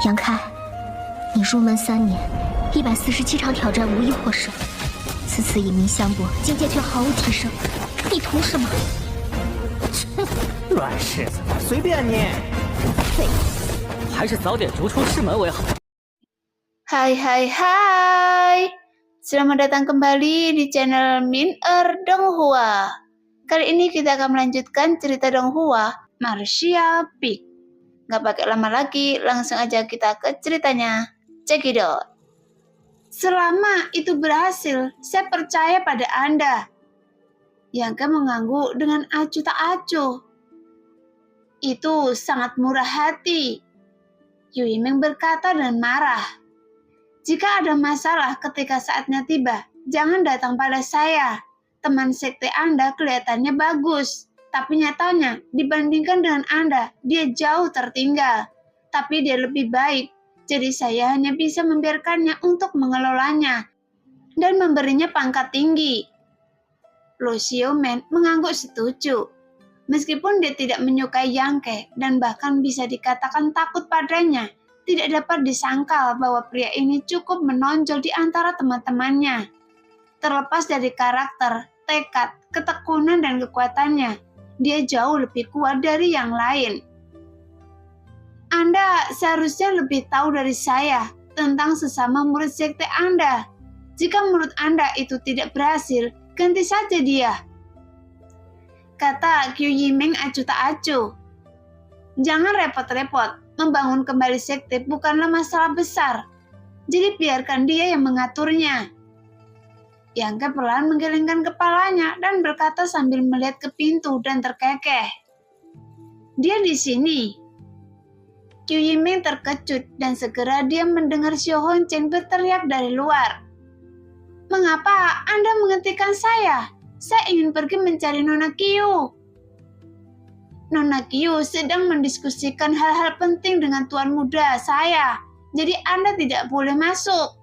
杨开，你入门3年，147场挑战无一获胜，此次以名相搏，境界却毫无提升，你图什么？乱柿子，随便你。废物，还是早点逐出师门为好。Hai, selamat datang kembali di channel Min-er Donghua. Kali ini kita akan melanjutkan cerita Donghua, Marcia Peak. Gak pakai lama lagi, langsung aja kita ke ceritanya. Cekidot. Selama itu berhasil, saya percaya pada Anda. Yangke mengangguk dengan acuh tak acuh. Itu sangat murah hati. Yu Yimeng berkata dengan marah. Jika ada masalah ketika saatnya tiba, jangan datang pada saya. Teman sekte Anda kelihatannya bagus, tapi nyatanya dibandingkan dengan Anda, dia jauh tertinggal. Tapi dia lebih baik, jadi saya hanya bisa membiarkannya untuk mengelolanya dan memberinya pangkat tinggi. Lu Xiaomen mengangguk setuju. Meskipun dia tidak menyukai Yangke dan bahkan bisa dikatakan takut padanya, tidak dapat disangkal bahwa pria ini cukup menonjol di antara teman-temannya. Terlepas dari karakter, tekad, ketekunan, dan kekuatannya, dia jauh lebih kuat dari yang lain. Anda seharusnya lebih tahu dari saya tentang sesama murid sekte Anda. Jika menurut Anda itu tidak berhasil, ganti saja dia. Kata Yu Yimeng acuh tak acuh. Jangan repot-repot. Membangun kembali sekte bukanlah masalah besar. Jadi biarkan dia yang mengaturnya. Yangke perlahan menggelengkan kepalanya dan berkata sambil melihat ke pintu dan terkekeh. Dia di sini. Yu Yimeng terkejut dan segera dia mendengar Xiao Honchen berteriak dari luar. Mengapa Anda menghentikan saya? Saya ingin pergi mencari Nona Qiu. Nona Qiu sedang mendiskusikan hal-hal penting dengan tuan muda saya, jadi Anda tidak boleh masuk.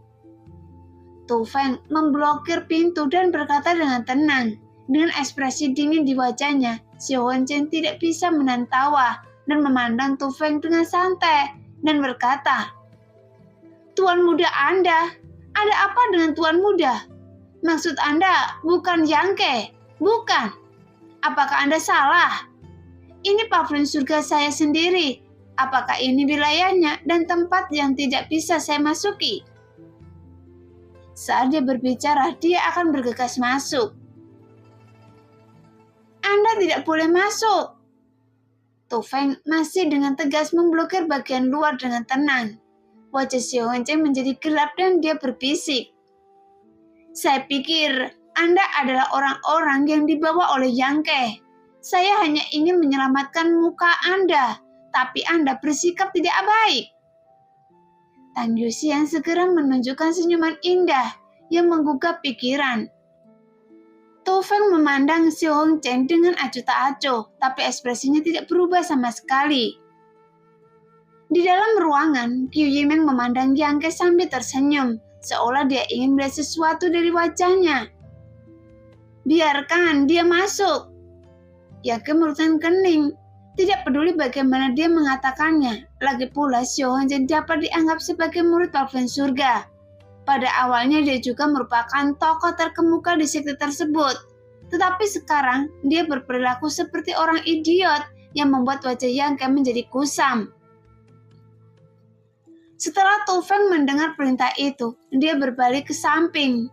Tu Feng memblokir pintu dan berkata dengan tenang. Dengan ekspresi dingin di wajahnya, Xiao Honchen tidak bisa menahan tawa dan memandang Tu Feng dengan santai dan berkata, Tuan muda Anda, ada apa dengan tuan muda? Maksud Anda bukan Yangke, bukan? Apakah Anda salah? Ini pavilion surga saya sendiri. Apakah ini wilayahnya dan tempat yang tidak bisa saya masuki? Saat dia berbicara, dia akan bergegas masuk. Anda tidak boleh masuk. Tu Feng masih dengan tegas memblokir bagian luar dengan tenang. Wajah Xiao Honchen menjadi gelap dan dia berbisik. Saya pikir Anda adalah orang-orang yang dibawa oleh Yangke. Saya hanya ingin menyelamatkan muka Anda, tapi Anda bersikap tidak baik. Tang Yuxian segera menunjukkan senyuman indah yang menggugah pikiran. Tu Feng memandang Xiao Honchen dengan acuh tak acuh, tapi ekspresinya tidak berubah sama sekali. Di dalam ruangan, Yu Yimeng memandang Yangke sambil tersenyum, seolah dia ingin melihat sesuatu dari wajahnya. Biarkan dia masuk. Yangke merutkan kening. Tidak peduli bagaimana dia mengatakannya. Lagi pula Xiao Honchen dapat dianggap sebagai murid pavilion surga. Pada awalnya dia juga merupakan tokoh terkemuka di sekte tersebut. Tetapi sekarang dia berperilaku seperti orang idiot yang membuat wajah Yangke menjadi kusam. Setelah Tu Feng mendengar perintah itu, dia berbalik ke samping.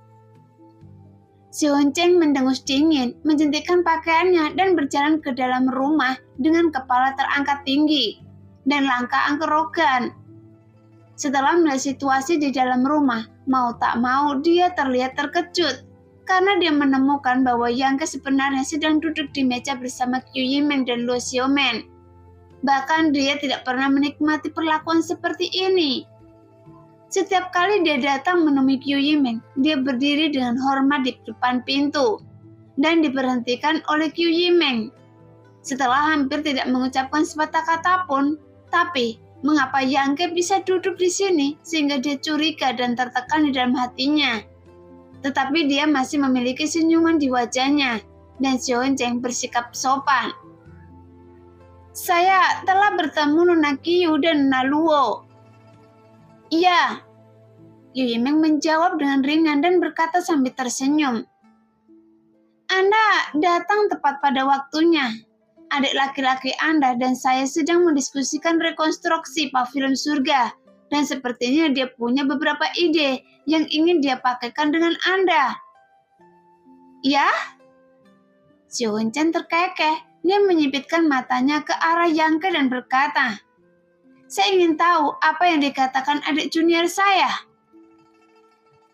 Xiao Honchen mendengus dingin, menjentikkan pakaiannya dan berjalan ke dalam rumah dengan kepala terangkat tinggi dan langkah angkerogan. Setelah melihat situasi di dalam rumah, mau tak mau dia terlihat terkejut karena dia menemukan bahwa Yangke sebenarnya sedang duduk di meja bersama Yu Yimeng dan Lu Xiaomen. Bahkan dia tidak pernah menikmati perlakuan seperti ini. Setiap kali dia datang menemui Yu Yimeng, dia berdiri dengan hormat di depan pintu dan diberhentikan oleh Yu Yimeng. Setelah hampir tidak mengucapkan sepatah kata pun, tapi mengapa Yangke bisa duduk di sini sehingga dia curiga dan tertekan di dalam hatinya. Tetapi dia masih memiliki senyuman di wajahnya dan Xiao Honchen bersikap sopan. Saya telah bertemu Nona Qiu dan Nona Luo. Iya. Yu Yimeng menjawab dengan ringan dan berkata sambil tersenyum. Anda datang tepat pada waktunya. Adik laki-laki Anda dan saya sedang mendiskusikan rekonstruksi pavilion surga. Dan sepertinya dia punya beberapa ide yang ingin dia pakaikan dengan Anda. Ya? Xiao Wenchen terkekeh. Dia menyipitkan matanya ke arah Yang Ke dan berkata, saya ingin tahu apa yang dikatakan adik junior saya.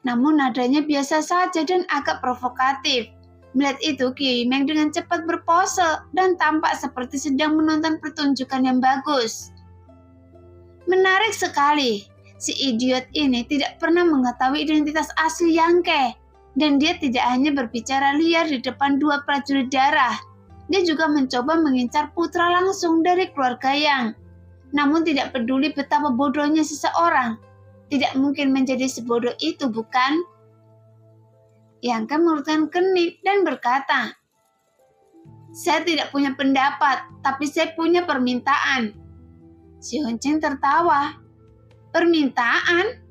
Namun nadanya biasa saja dan agak provokatif. Melihat itu, Yu Yimeng dengan cepat berpose dan tampak seperti sedang menonton pertunjukan yang bagus. Menarik sekali, si idiot ini tidak pernah mengetahui identitas asli Yang Ke. Dan dia tidak hanya berbicara liar di depan dua prajurit darah. Dia juga mencoba mengincar putra langsung dari keluarga Yang. Namun tidak peduli betapa bodohnya seseorang. Tidak mungkin menjadi sebodoh itu, bukan? Yang Ke mengerutkan kening dan berkata, saya tidak punya pendapat, tapi saya punya permintaan. Si Wenchen tertawa. Permintaan?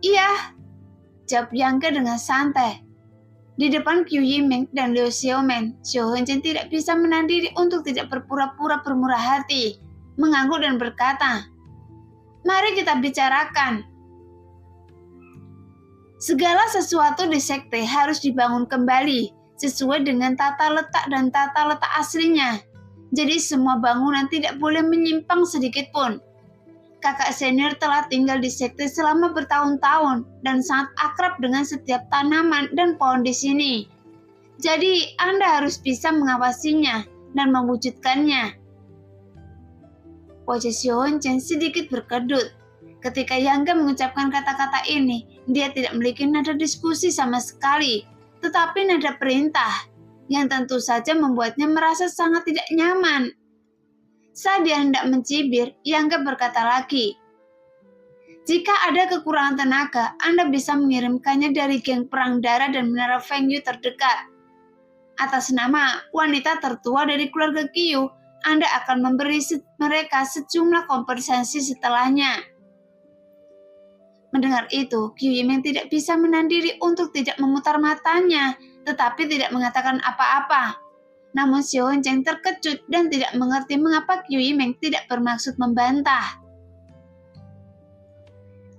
Iya, jawab Yang Ke dengan santai. Di depan Yu Yimeng dan Liu Xiaomen, Xiao Wenchen tidak bisa menahan diri untuk tidak berpura-pura bermurah hati, mengangguk dan berkata, mari kita bicarakan. Segala sesuatu di sekte harus dibangun kembali, sesuai dengan tata letak dan tata letak aslinya. Jadi semua bangunan tidak boleh menyimpang sedikit pun. Kakak senior telah tinggal di sekte selama bertahun-tahun dan sangat akrab dengan setiap tanaman dan pohon di sini. Jadi Anda harus bisa mengawasinya dan mewujudkannya. Wajah Xiao Wenchen sedikit berkedut. Ketika Yang Ke mengucapkan kata-kata ini, dia tidak memiliki nada diskusi sama sekali, tetapi nada perintah, yang tentu saja membuatnya merasa sangat tidak nyaman. Saat dia hendak mencibir, Yang Ke berkata lagi, jika ada kekurangan tenaga, Anda bisa mengirimkannya dari geng perang darah dan menara Feng Yu terdekat. Atas nama wanita tertua dari keluarga Qiu, Anda akan memberi mereka sejumlah kompensasi setelahnya. Mendengar itu, Yu Yimeng tidak bisa menahan diri untuk tidak memutar matanya, tetapi tidak mengatakan apa-apa. Namun Xiao Wenchen terkejut dan tidak mengerti mengapa Yu Yimeng tidak bermaksud membantah.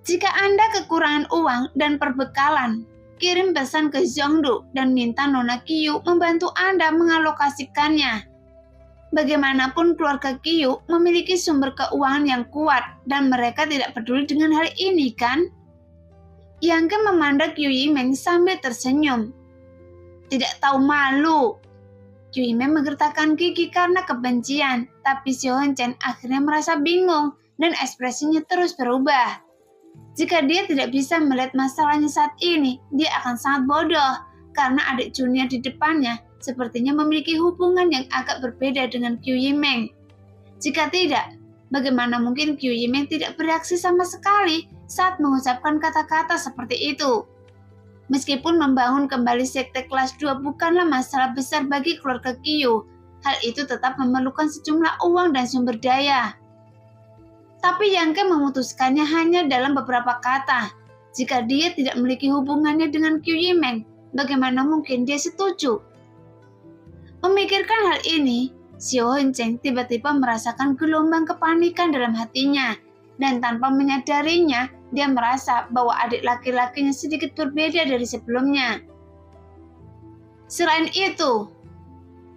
Jika Anda kekurangan uang dan perbekalan, kirim pesan ke Zhongdu dan minta Nona Qiu membantu Anda mengalokasikannya. Bagaimanapun keluarga Qiu memiliki sumber keuangan yang kuat dan mereka tidak peduli dengan hal ini, kan? Yang Ke memandang Yu Yimeng sambil tersenyum. Tidak tahu malu. Yu Yimeng menggertakkan gigi karena kebencian, tapi Xiao Wenchen akhirnya merasa bingung dan ekspresinya terus berubah. Jika dia tidak bisa melihat masalahnya saat ini, dia akan sangat bodoh karena adik junior di depannya sepertinya memiliki hubungan yang agak berbeda dengan Yu Yimeng. Jika tidak, bagaimana mungkin Yu Yimeng tidak bereaksi sama sekali saat mengucapkan kata-kata seperti itu? Meskipun membangun kembali sekte kelas 2 bukanlah masalah besar bagi keluarga Qiu, hal itu tetap memerlukan sejumlah uang dan sumber daya. Tapi Yang Ke memutuskannya hanya dalam beberapa kata. Jika dia tidak memiliki hubungannya dengan Yu Yimeng, bagaimana mungkin dia setuju? Memikirkan hal ini, Xiao Wenchen tiba-tiba merasakan gelombang kepanikan dalam hatinya, dan tanpa menyadarinya, dia merasa bahwa adik laki-lakinya sedikit berbeda dari sebelumnya. Selain itu,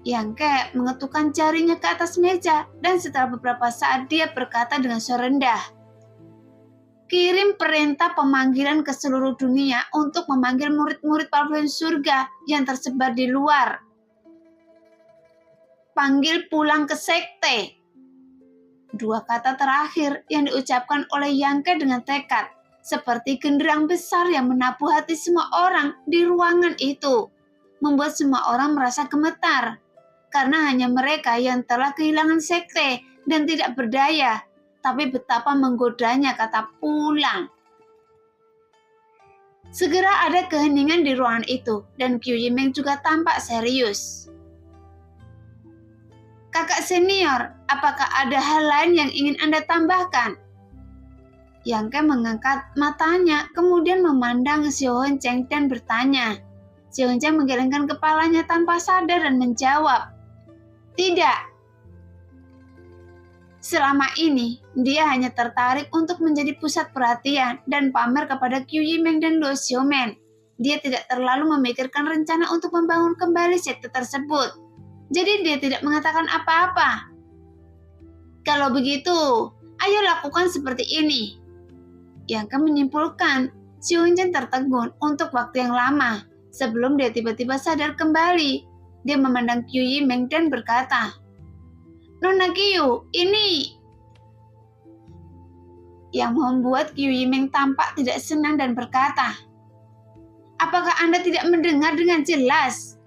Yang Ke mengetukkan jarinya ke atas meja dan setelah beberapa saat dia berkata dengan suara rendah, kirim perintah pemanggilan ke seluruh dunia untuk memanggil murid-murid pavilion surga yang tersebar di luar. Panggil pulang ke sekte. Dua kata terakhir yang diucapkan oleh Yang Ke dengan tekad, seperti genderang besar yang menabuh hati semua orang di ruangan itu, membuat semua orang merasa gemetar, karena hanya mereka yang telah kehilangan sekte dan tidak berdaya, tapi betapa menggodanya kata pulang. Segera ada keheningan di ruangan itu, dan Yu Yimeng juga tampak serius. Kakak senior, apakah ada hal lain yang ingin Anda tambahkan? Yang Ke mengangkat matanya, kemudian memandang Xiao Honcheng dan bertanya. Xiao Honcheng menggelengkan kepalanya tanpa sadar dan menjawab, "Tidak. Selama ini, dia hanya tertarik untuk menjadi pusat perhatian dan pamer kepada Qiu Yimeng dan Luo Xiaomen. Dia tidak terlalu memikirkan rencana untuk membangun kembali sekte tersebut. Jadi dia tidak mengatakan apa-apa. Kalau begitu, ayo lakukan seperti ini." Yang Ke menyimpulkan. Xiao Honcheng tertegun untuk waktu yang lama sebelum dia tiba-tiba sadar kembali. Dia memandang Qiu Yimeng dan berkata, "Nona Qiu, ini..." Yang membuat Qiu Yimeng tampak tidak senang dan berkata, "Apakah Anda tidak mendengar dengan jelas?"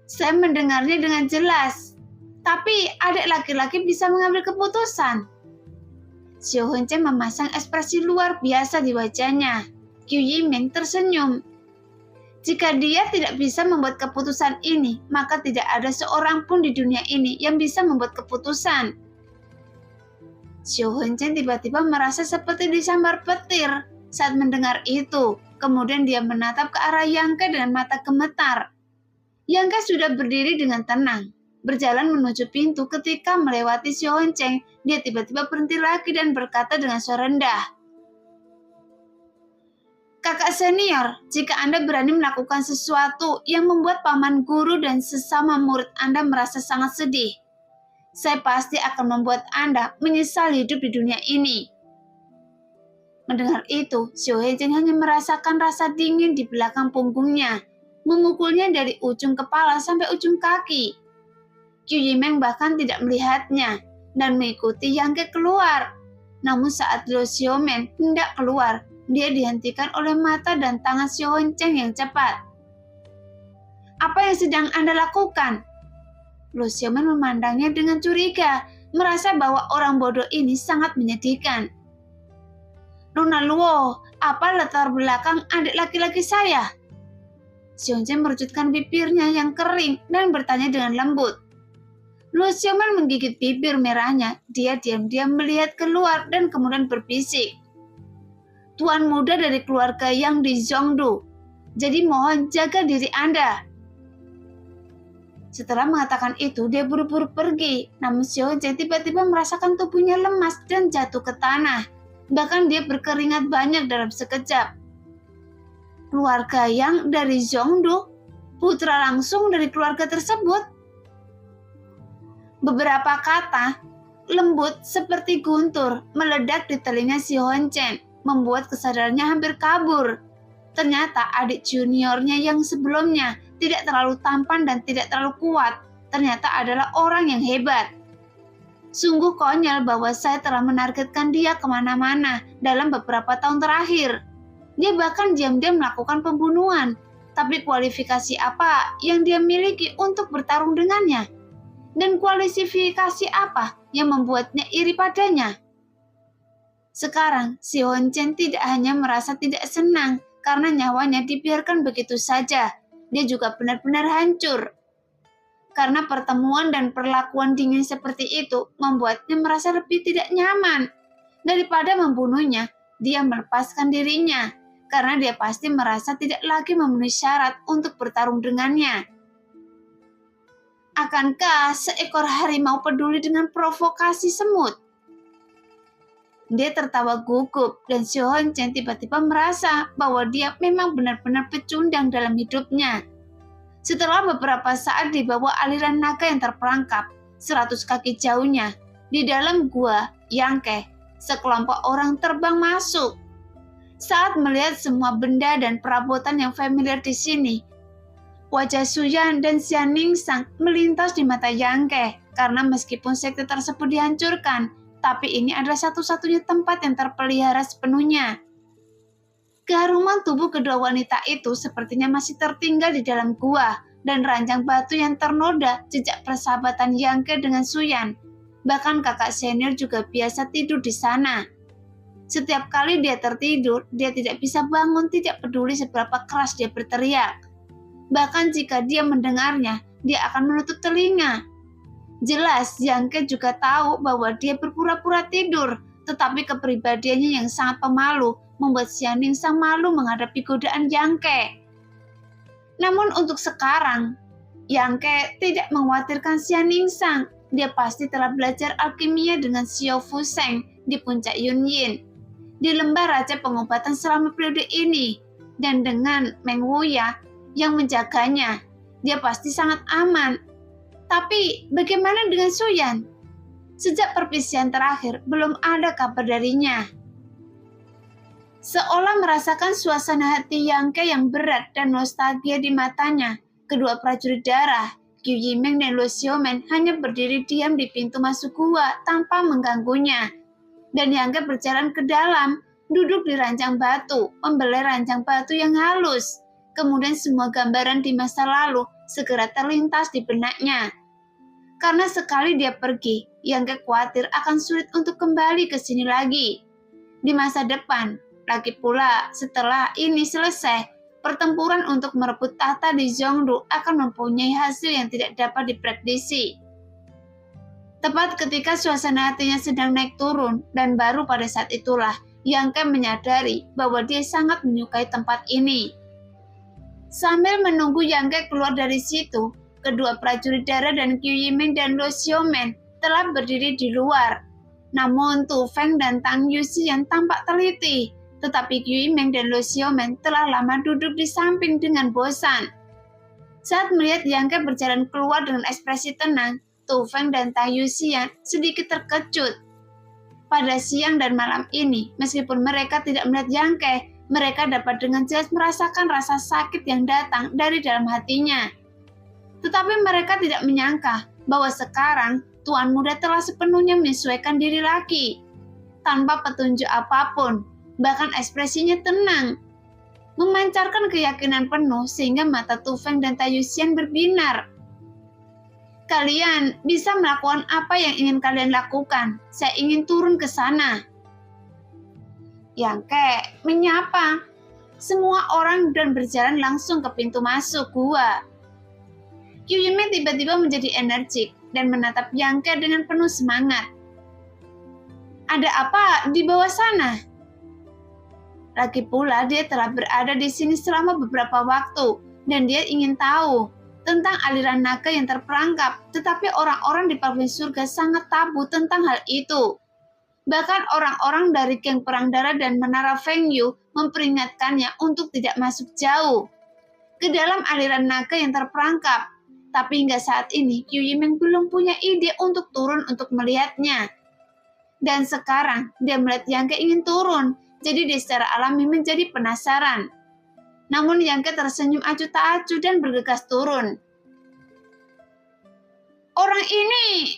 "Saya mendengarnya dengan jelas, tapi adik laki-laki bisa mengambil keputusan." Xiao Honcheng memasang ekspresi luar biasa di wajahnya. Qiu Yimeng tersenyum. Jika dia tidak bisa membuat keputusan ini, maka tidak ada seorang pun di dunia ini yang bisa membuat keputusan. Xiao Honcheng tiba-tiba merasa seperti disambar petir saat mendengar itu. Kemudian dia menatap ke arah Yang Ke dengan mata gemetar. Yang Ke sudah berdiri dengan tenang, berjalan menuju pintu. Ketika melewati Xiao Honcheng, dia tiba-tiba berhenti lagi dan berkata dengan suara rendah, "Kakak senior, jika Anda berani melakukan sesuatu yang membuat paman guru dan sesama murid Anda merasa sangat sedih, saya pasti akan membuat Anda menyesal hidup di dunia ini." Mendengar itu, Xiao Honcheng hanya merasakan rasa dingin di belakang punggungnya, memukulnya dari ujung kepala sampai ujung kaki. Qiu Yimeng bahkan tidak melihatnya dan mengikuti Yang Ke keluar. Namun saat Luo Xiaomen hendak keluar, dia dihentikan oleh mata dan tangan Xiao Honcheng yang cepat. "Apa yang sedang Anda lakukan?" Luo Xiaomen memandangnya dengan curiga, merasa bahwa orang bodoh ini sangat menyedihkan. "Nona Luo, apa latar belakang adik laki-laki saya?" Xiao Honcheng merujutkan bibirnya yang kering dan bertanya dengan lembut. Luo Xiaomen menggigit bibir merahnya. Dia diam-diam melihat keluar dan kemudian berbisik, "Tuan muda dari keluarga yang di Zhongdu, jadi mohon jaga diri Anda." Setelah mengatakan itu, dia buru-buru pergi. Namun Xiao Honcheng tiba-tiba merasakan tubuhnya lemas dan jatuh ke tanah. Bahkan dia berkeringat banyak dalam sekejap. Keluarga yang dari Zhongdu? Putra langsung dari keluarga tersebut? Beberapa kata lembut seperti guntur meledak di telinga Xiao Honcheng, membuat kesadarannya hampir kabur. Ternyata adik juniornya yang sebelumnya tidak terlalu tampan dan tidak terlalu kuat, ternyata adalah orang yang hebat. Sungguh konyol bahwa saya telah menargetkan dia kemana-mana dalam beberapa tahun terakhir. Dia bahkan diam-diam melakukan pembunuhan, tapi kualifikasi apa yang dia miliki untuk bertarung dengannya? Dan kualifikasi apa yang membuatnya iri padanya? Sekarang, Xiao Honcheng tidak hanya merasa tidak senang karena nyawanya dibiarkan begitu saja, dia juga benar-benar hancur. Karena pertemuan dan perlakuan dingin seperti itu membuatnya merasa lebih tidak nyaman. Daripada membunuhnya, dia melepaskan dirinya, karena dia pasti merasa tidak lagi memenuhi syarat untuk bertarung dengannya. Akankah seekor harimau peduli dengan provokasi semut? Dia tertawa gugup dan Xiao Honcheng tiba-tiba merasa bahwa dia memang benar-benar pecundang dalam hidupnya. Setelah beberapa saat di bawah aliran naga yang terperangkap 100 kaki jauhnya, di dalam gua Yang Ke, sekelompok orang terbang masuk. Saat melihat semua benda dan perabotan yang familiar di sini, wajah Suyan dan Xian Ningsang melintas di mata Yang Ke, karena meskipun sekte tersebut dihancurkan, tapi ini adalah satu-satunya tempat yang terpelihara sepenuhnya. Keharuman tubuh kedua wanita itu sepertinya masih tertinggal di dalam gua, dan ranjang batu yang ternoda jejak persahabatan Yang Ke dengan Suyan. Bahkan kakak senior juga biasa tidur di sana. Setiap kali dia tertidur, dia tidak bisa bangun, tidak peduli seberapa keras dia berteriak. Bahkan jika dia mendengarnya, dia akan menutup telinga. Jelas, Yang Ke juga tahu bahwa dia berpura-pura tidur, tetapi kepribadiannya yang sangat pemalu membuat Xian Ningsang malu menghadapi godaan Yang Ke. Namun untuk sekarang, Yang Ke tidak mengkhawatirkan Xian Ningsang. Dia pasti telah belajar alkimia dengan Xiao Fu Sheng di puncak Yunyin, di lembah raja pengobatan selama periode ini, dan dengan Meng Wuya yang menjaganya, dia pasti sangat aman. Tapi bagaimana dengan Suyan? Sejak perpisahan terakhir, belum ada kabar darinya. Seolah merasakan suasana hati Yang Ke yang berat dan nostalgia di matanya, kedua prajurit darah, Qiu Yimeng dan Luo Xiaomen hanya berdiri diam di pintu masuk gua tanpa mengganggunya. Dan Yang Ke berjalan ke dalam, duduk di ranjang batu, membelai ranjang batu yang halus. Kemudian semua gambaran di masa lalu segera terlintas di benaknya. Karena sekali dia pergi, Yang Ke khawatir akan sulit untuk kembali ke sini lagi. Di masa depan, lagi pula setelah ini selesai, pertempuran untuk merebut tahta di Zhongdu akan mempunyai hasil yang tidak dapat diprediksi. Tepat ketika suasana hatinya sedang naik turun, dan baru pada saat itulah Yang Ke menyadari bahwa dia sangat menyukai tempat ini. Sambil menunggu Yang Ke keluar dari situ, kedua prajurit darah dan Qiu Yimeng dan Luo Xiaomen telah berdiri di luar. Namun Tu Feng dan Tang Yuxian tampak teliti, tetapi Qiu Yimeng dan Luo Xiaomen telah lama duduk di samping dengan bosan. Saat melihat Yang Ke berjalan keluar dengan ekspresi tenang, Tu Feng dan Tang Yuxian sedikit terkejut. Pada siang dan malam ini, meskipun mereka tidak melihat Yang Ke, mereka dapat dengan jelas merasakan rasa sakit yang datang dari dalam hatinya. Tetapi mereka tidak menyangka bahwa sekarang Tuan Muda telah sepenuhnya menyesuaikan diri lagi. Tanpa petunjuk apapun, bahkan ekspresinya tenang, memancarkan keyakinan penuh sehingga mata Tu Feng dan Tang Yuxian berbinar. Kalian bisa melakukan apa yang ingin kalian lakukan. Saya ingin turun ke sana. Yang Ke menyapa semua orang dan berjalan langsung ke pintu masuk gua. Qiu Yimeng tiba-tiba menjadi energik dan menatap Yang Ke dengan penuh semangat. Ada apa di bawah sana? Lagi pula dia telah berada di sini selama beberapa waktu dan dia ingin tahu tentang aliran naga yang terperangkap, tetapi orang-orang di Provinsi Surga sangat tabu tentang hal itu. Bahkan orang-orang dari geng Perang Darah dan Menara Feng Yu memperingatkannya untuk tidak masuk jauh ke dalam aliran naga yang terperangkap. Tapi hingga saat ini, Qiu Yimeng belum punya ide untuk turun untuk melihatnya. Dan sekarang, dia melihat Yang Ke ingin turun, jadi dia secara alami menjadi penasaran. Namun Yang Ke tersenyum acuh tak acuh dan bergegas turun. Orang ini...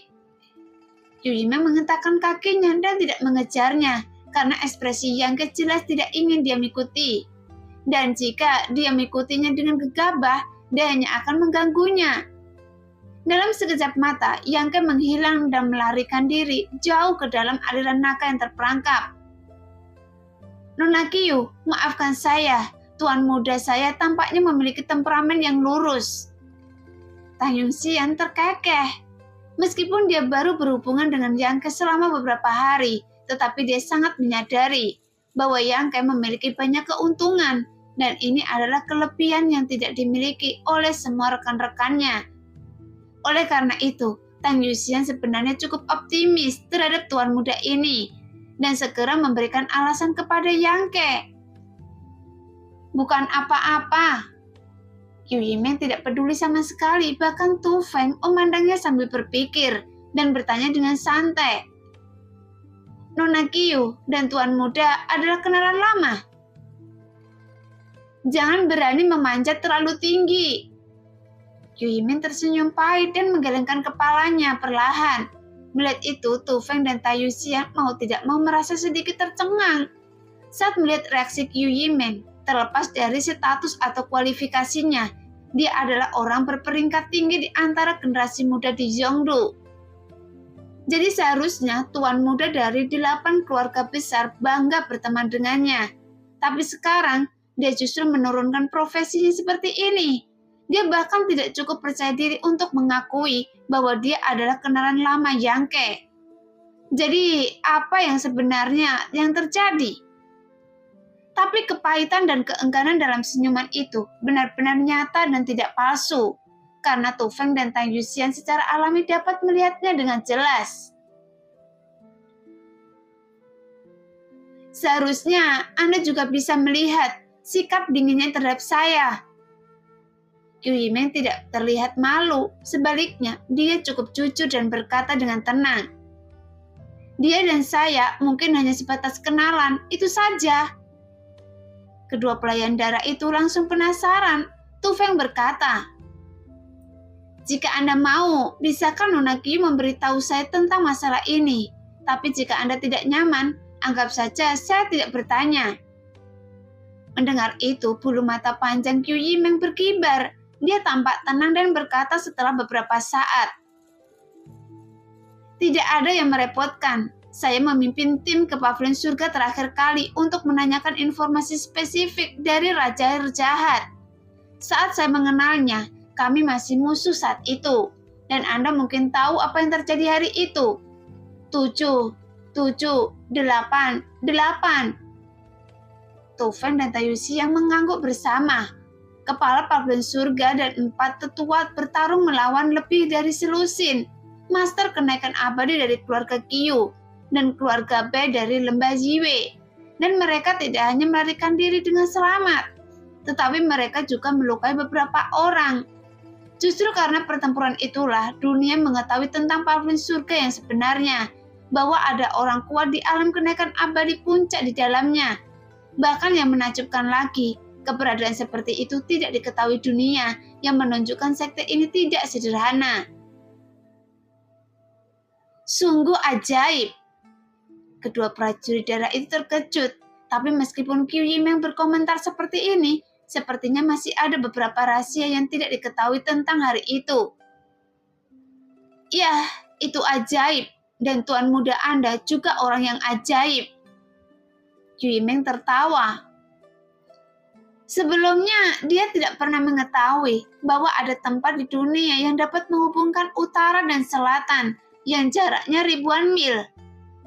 Qiu Yimeng menghentakkan kakinya dan tidak mengejarnya, karena ekspresi Yang Ke jelas tidak ingin dia mengikuti. Dan jika dia mengikutinya dengan gegabah, dia hanya akan mengganggunya. Dalam sekejap mata, Yang Ke menghilang dan melarikan diri jauh ke dalam aliran naga yang terperangkap. Nona Qiu, maafkan saya. Tuan muda saya tampaknya memiliki temperamen yang lurus. Tang Yuxian terkekeh. Meskipun dia baru berhubungan dengan Yang Ke selama beberapa hari, tetapi dia sangat menyadari bahwa Yang Ke memiliki banyak keuntungan, dan ini adalah kelebihan yang tidak dimiliki oleh semua rekan-rekannya. Oleh karena itu, Tang Yuxian sebenarnya cukup optimis terhadap tuan muda ini, dan segera memberikan alasan kepada Yang Ke. Bukan apa-apa. Qiu Yimeng tidak peduli sama sekali, bahkan Tu Feng memandangnya sambil berpikir dan bertanya dengan santai. Nona Qiu dan tuan muda adalah kenalan lama. Jangan berani memanjat terlalu tinggi. Qiu Yimeng tersenyum pahit dan menggelengkan kepalanya perlahan. Melihat itu, Tu Feng dan Tang Yuxian mau tidak mau merasa sedikit tercengang saat melihat reaksi Qiu Yimeng. Terlepas dari status atau kualifikasinya, dia adalah orang berperingkat tinggi di antara generasi muda di Zhongdu. Jadi seharusnya tuan muda dari 8 keluarga besar bangga berteman dengannya. Tapi sekarang, dia justru menurunkan profesinya seperti ini. Dia bahkan tidak cukup percaya diri untuk mengakui bahwa dia adalah kenalan lama Yang Ke. Jadi, apa yang sebenarnya yang terjadi? Tapi kepahitan dan keengganan dalam senyuman itu benar-benar nyata dan tidak palsu, karena Tu Feng dan Tang Yuxian secara alami dapat melihatnya dengan jelas. Seharusnya Anda juga bisa melihat sikap dinginnya terhadap saya. Qiu Yimeng tidak terlihat malu, sebaliknya dia cukup jujur dan berkata dengan tenang. Dia dan saya mungkin hanya sebatas kenalan, itu saja. Kedua pelayan darah itu langsung penasaran. Tu Feng berkata, jika Anda mau, bisakah Nona Qiu memberitahu saya tentang masalah ini? Tapi jika Anda tidak nyaman, anggap saja saya tidak bertanya. Mendengar itu, bulu mata panjang Qiu Yimeng berkibar. Dia tampak tenang dan berkata setelah beberapa saat, tidak ada yang merepotkan. Saya memimpin tim ke Pavilion Surga terakhir kali untuk menanyakan informasi spesifik dari Raja Jahat. Saat saya mengenalnya, kami masih musuh saat itu. Dan Anda mungkin tahu apa yang terjadi hari itu. 7, 8. Tu Feng dan Tang Yuxian yang mengangguk bersama. Kepala Pavilion Surga dan 4 tetua bertarung melawan lebih dari selusin. Master kenaikan abadi dari keluarga Qiu dan keluarga B dari lembah Jiwe. Dan mereka tidak hanya melarikan diri dengan selamat, tetapi mereka juga melukai beberapa orang. Justru karena pertempuran itulah dunia mengetahui tentang Pavilion Surga yang sebenarnya, bahwa ada orang kuat di alam kenaikan abadi puncak di dalamnya. Bahkan yang menakjubkan lagi, keberadaan seperti itu tidak diketahui dunia, yang menunjukkan sekte ini tidak sederhana. Sungguh ajaib. Kedua prajurit darah itu terkejut, tapi meskipun Qiu Yimeng berkomentar seperti ini, sepertinya masih ada beberapa rahasia yang tidak diketahui tentang hari itu. Ya, itu ajaib, dan Tuan muda Anda juga orang yang ajaib. Qiu Yimeng tertawa. Sebelumnya, dia tidak pernah mengetahui bahwa ada tempat di dunia yang dapat menghubungkan utara dan selatan, yang jaraknya ribuan mil.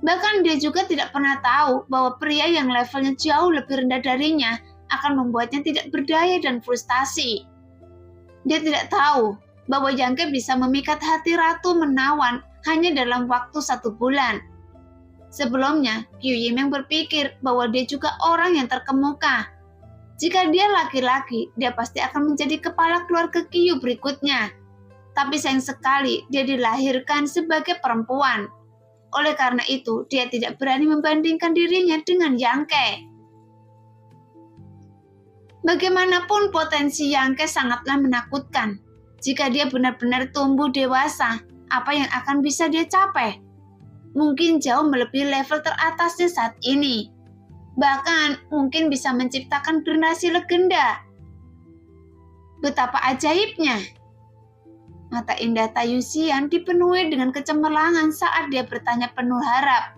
Bahkan dia juga tidak pernah tahu bahwa pria yang levelnya jauh lebih rendah darinya akan membuatnya tidak berdaya dan frustasi. Dia tidak tahu bahwa Yang Ke bisa memikat hati Ratu Menawan hanya dalam waktu 1 bulan. Sebelumnya, Qiu Yimeng berpikir bahwa dia juga orang yang terkemuka. Jika dia laki-laki, dia pasti akan menjadi kepala keluarga Qiu berikutnya. Tapi sayang sekali, dia dilahirkan sebagai perempuan. Oleh karena itu, dia tidak berani membandingkan dirinya dengan Yang Ke. Bagaimanapun potensi Yang Ke sangatlah menakutkan. Jika dia benar-benar tumbuh dewasa, apa yang akan bisa dia capai? Mungkin jauh melebihi level teratasnya saat ini. Bahkan mungkin bisa menciptakan generasi legenda. Betapa ajaibnya. Mata indah Tang Yuxian dipenuhi dengan kecemerlangan saat dia bertanya penuh harap.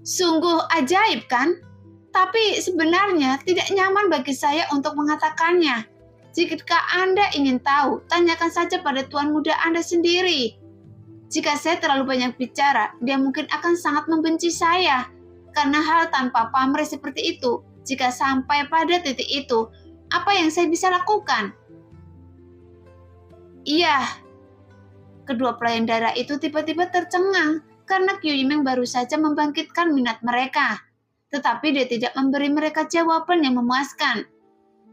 Sungguh ajaib kan? Tapi sebenarnya tidak nyaman bagi saya untuk mengatakannya. Jika Anda ingin tahu, tanyakan saja pada Tuan muda Anda sendiri. Jika saya terlalu banyak bicara, dia mungkin akan sangat membenci saya. Karena hal tanpa pamrih seperti itu, jika sampai pada titik itu, apa yang saya bisa lakukan? Iya. Kedua pelayan darah itu tiba-tiba tercengang karena Qiu Yimeng baru saja membangkitkan minat mereka. Tetapi dia tidak memberi mereka jawaban yang memuaskan.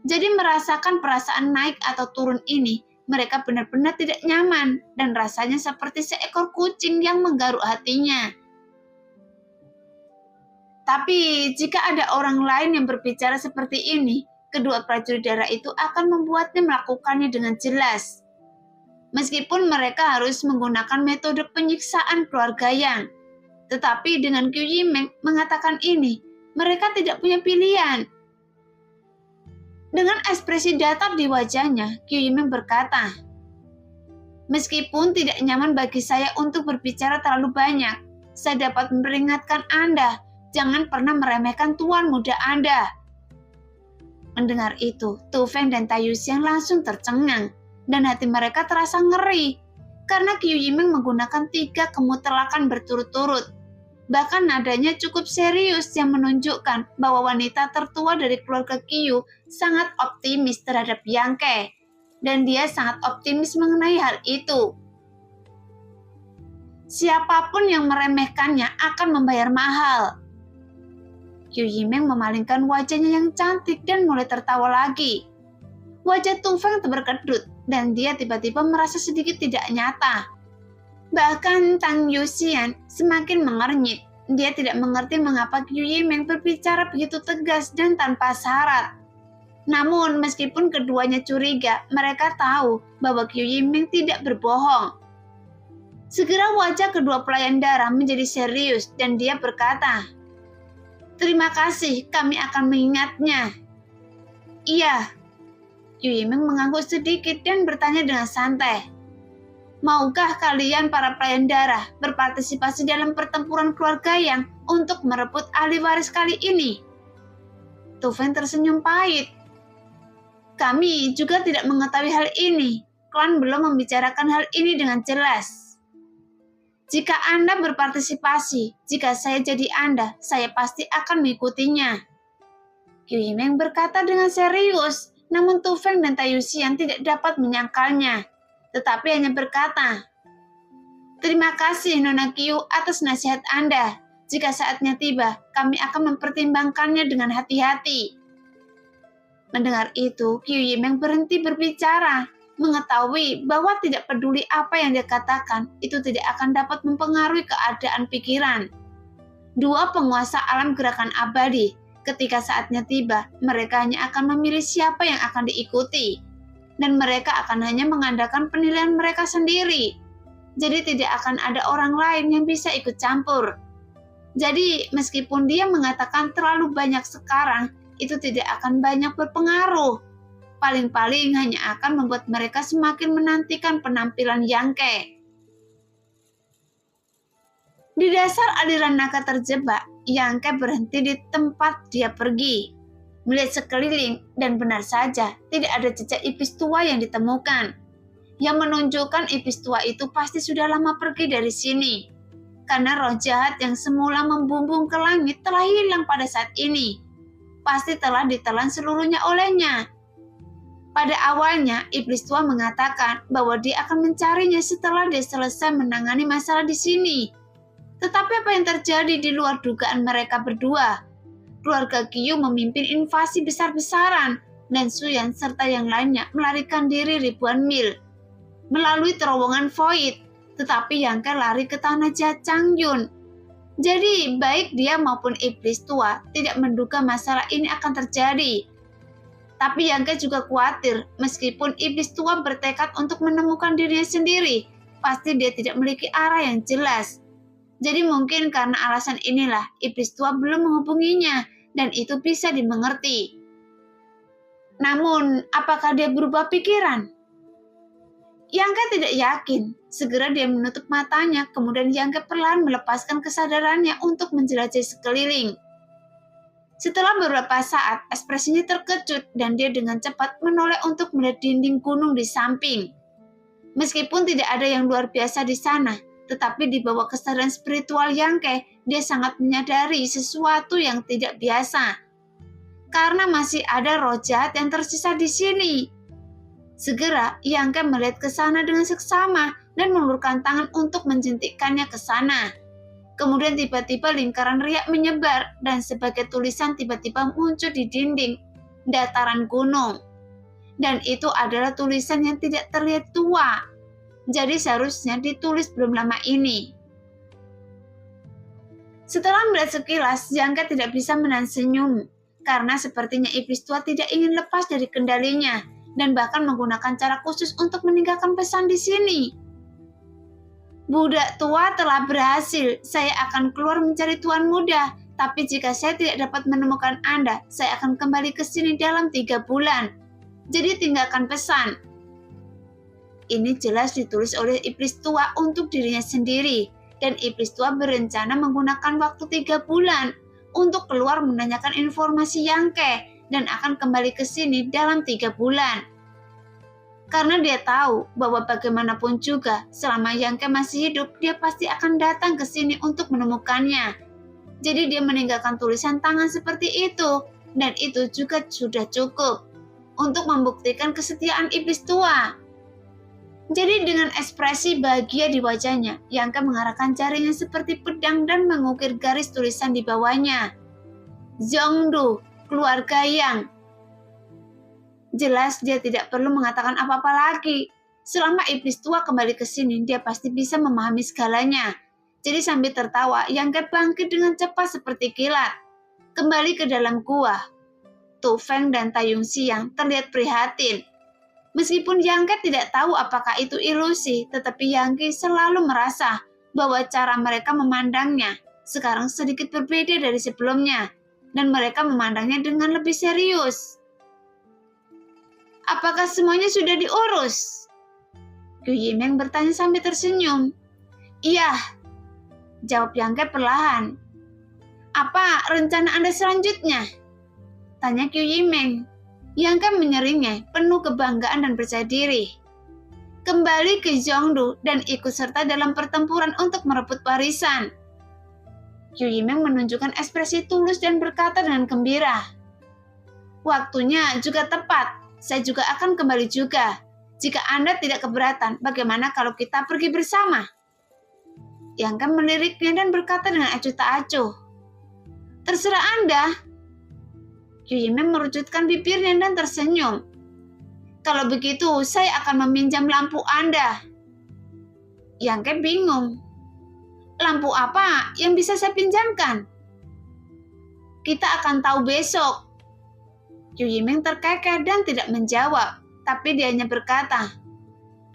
Jadi merasakan perasaan naik atau turun ini, mereka benar-benar tidak nyaman dan rasanya seperti seekor kucing yang menggaruk hatinya. Tapi jika ada orang lain yang berbicara seperti ini, kedua prajurit darah itu akan membuatnya melakukannya dengan jelas. Meskipun mereka harus menggunakan metode penyiksaan keluarga Yang. Tetapi dengan Qiu Yimeng mengatakan ini, mereka tidak punya pilihan. Dengan ekspresi datar di wajahnya, Qiu Yimeng berkata, meskipun tidak nyaman bagi saya untuk berbicara terlalu banyak, saya dapat memperingatkan Anda, jangan pernah meremehkan Tuan muda Anda. Mendengar itu, Tu Feng dan Tang Yuxian langsung tercengang, dan hati mereka terasa ngeri. karena Qiu Yimeng menggunakan 3 kemutlakan berturut-turut. Bahkan nadanya cukup serius yang menunjukkan bahwa wanita tertua dari keluarga Qiu sangat optimis terhadap Yang Ke, dan dia sangat optimis mengenai hal itu. Siapapun yang meremehkannya akan membayar mahal. Qiu Yimeng memalingkan wajahnya yang cantik dan mulai tertawa lagi. Wajah Tu Feng berkedut dan dia tiba-tiba merasa sedikit tidak nyata. Bahkan Tang Yuxian semakin mengernyit. Dia tidak mengerti mengapa Qiu Yimeng berbicara begitu tegas dan tanpa syarat. Namun meskipun keduanya curiga, mereka tahu bahwa Qiu Yimeng tidak berbohong. Segera wajah kedua pelayan darah menjadi serius dan dia berkata, "Terima kasih, kami akan mengingatnya." "Iya." Qiu Yimeng mengangguk sedikit dan bertanya dengan santai, "Maukah kalian para pelayan darah berpartisipasi dalam pertempuran keluarga Yang untuk merebut ahli waris kali ini?" Tu Feng tersenyum pahit. "Kami juga tidak mengetahui hal ini. Klan belum membicarakan hal ini dengan jelas. Jika Anda berpartisipasi, jika saya jadi Anda, saya pasti akan mengikutinya." Qiu Yimeng berkata dengan serius, namun Tu Feng dan Tai Yuxian tidak dapat menyangkalnya. Tetapi hanya berkata, "Terima kasih Nona Qiu atas nasihat Anda. Jika saatnya tiba, kami akan mempertimbangkannya dengan hati-hati." Mendengar itu, Qiu Yimeng berhenti berbicara, mengetahui bahwa tidak peduli apa yang dia katakan, itu tidak akan dapat mempengaruhi keadaan pikiran. Dua penguasa alam gerakan abadi, ketika saatnya tiba, mereka hanya akan memilih siapa yang akan diikuti. Dan mereka akan hanya mengandalkan penilaian mereka sendiri. Jadi tidak akan ada orang lain yang bisa ikut campur. Jadi meskipun dia mengatakan terlalu banyak sekarang, itu tidak akan banyak berpengaruh. Paling-paling hanya akan membuat mereka semakin menantikan penampilan Yang Ke. Di dasar aliran naga terjebak, Yang Ke berhenti di tempat dia pergi. Melihat sekeliling, dan benar saja, tidak ada jejak iblis tua yang ditemukan. Yang menunjukkan iblis tua itu pasti sudah lama pergi dari sini. Karena roh jahat yang semula membumbung ke langit telah hilang pada saat ini. Pasti telah ditelan seluruhnya olehnya. Pada awalnya, iblis tua mengatakan bahwa dia akan mencarinya setelah dia selesai menangani masalah di sini. Tetapi apa yang terjadi di luar dugaan mereka berdua? Keluarga Qiu memimpin invasi besar-besaran, dan Suyan serta yang lainnya melarikan diri ribuan mil melalui terowongan Void, tetapi Yang Ke lari ke tanah jahat Changyun. Jadi baik dia maupun iblis tua tidak menduga masalah ini akan terjadi. Tapi Yang Ke juga khawatir, meskipun iblis tua bertekad untuk menemukan dirinya sendiri, pasti dia tidak memiliki arah yang jelas. Jadi mungkin karena alasan inilah iblis tua belum menghubunginya, dan itu bisa dimengerti. Namun, apakah dia berubah pikiran? Yang Ke tidak yakin. Segera dia menutup matanya, kemudian Yang Ke perlahan melepaskan kesadarannya untuk menjelajahi sekeliling. Setelah beberapa saat, ekspresinya terkejut dan dia dengan cepat menoleh untuk melihat dinding gunung di samping. Meskipun tidak ada yang luar biasa di sana, tetapi di bawah kesadaran spiritual Yang Ke, dia sangat menyadari sesuatu yang tidak biasa. Karena masih ada roh jahat yang tersisa di sini. Segera, Yang Ke melihat ke sana dengan seksama dan mengulurkan tangan untuk menjentikkannya ke sana. Kemudian tiba-tiba lingkaran riak menyebar dan sebagai tulisan tiba-tiba muncul di dinding dataran gunung. Dan itu adalah tulisan yang tidak terlihat tua. Jadi seharusnya ditulis belum lama ini. Setelah melihat sekilas, Yang Ke tidak bisa menahan senyum. Karena sepertinya iblis tua tidak ingin lepas dari kendalinya. Dan bahkan menggunakan cara khusus untuk meninggalkan pesan di sini. "Budak tua telah berhasil. Saya akan keluar mencari tuan muda. Tapi jika saya tidak dapat menemukan Anda, saya akan kembali ke sini dalam 3 bulan. Jadi tinggalkan pesan." Ini jelas ditulis oleh iblis tua untuk dirinya sendiri, dan iblis tua berencana menggunakan waktu 3 bulan untuk keluar menanyakan informasi Yang Ke dan akan kembali ke sini dalam 3 bulan. Karena dia tahu bahwa bagaimanapun juga selama Yang Ke masih hidup, dia pasti akan datang ke sini untuk menemukannya. Jadi dia meninggalkan tulisan tangan seperti itu, dan itu juga sudah cukup untuk membuktikan kesetiaan iblis tua. Jadi dengan ekspresi bahagia di wajahnya, Yang Ke mengarahkan jarinya seperti pedang dan mengukir garis tulisan di bawahnya. Zhongdu, keluarga Yang. Jelas dia tidak perlu mengatakan apa-apa lagi. Selama iblis tua kembali ke sini, dia pasti bisa memahami segalanya. Jadi sambil tertawa, Yang Ke bangkit dengan cepat seperti kilat. Kembali ke dalam gua. Tu Feng dan Tayung Xiang terlihat prihatin. Meskipun Yang Ke tidak tahu apakah itu ilusi, tetapi Yang Ke selalu merasa bahwa cara mereka memandangnya sekarang sedikit berbeda dari sebelumnya, dan mereka memandangnya dengan lebih serius. Apakah semuanya sudah diurus? Qiu Yimeng bertanya sambil tersenyum. Iya, jawab Yang Ke perlahan. Apa rencana Anda selanjutnya? Tanya Qiu Yimeng. Yang Ke menyeringnya penuh kebanggaan dan percaya diri. Kembali ke Zhongdu dan ikut serta dalam pertempuran untuk merebut warisan. Qiu Yimeng menunjukkan ekspresi tulus dan berkata dengan gembira. Waktunya juga tepat. Saya juga akan kembali juga. Jika Anda tidak keberatan, bagaimana kalau kita pergi bersama? Yang Ke meliriknya dan berkata dengan acuh tak acuh. Terserah Anda. Qiu Yimeng merujutkan bibirnya dan tersenyum. Kalau begitu, saya akan meminjam lampu Anda. Yang Ke bingung. Lampu apa yang bisa saya pinjamkan? Kita akan tahu besok. Qiu Yimeng terkekeh dan tidak menjawab, tapi dia hanya berkata,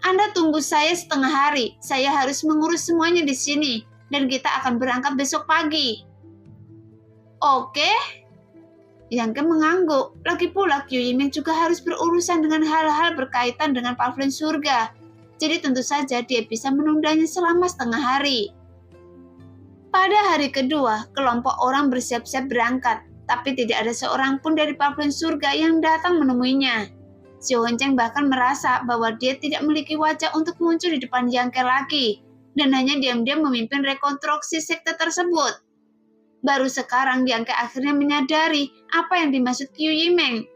Anda tunggu saya setengah hari, saya harus mengurus semuanya di sini, dan kita akan berangkat besok pagi. Oke? Yang Ke mengangguk, lagi pula Qiu Yimeng juga harus berurusan dengan hal-hal berkaitan dengan pavilion surga, jadi tentu saja dia bisa menundanya selama setengah hari. Pada hari kedua, kelompok orang bersiap-siap berangkat, tapi tidak ada seorang pun dari pavilion surga yang datang menemuinya. Xiao Honcheng bahkan merasa bahwa dia tidak memiliki wajah untuk muncul di depan Yang Ke lagi, dan hanya diam-diam memimpin rekonstruksi sekte tersebut. Baru sekarang Yang Ke akhirnya menyadari apa yang dimaksud Qiu Yimeng.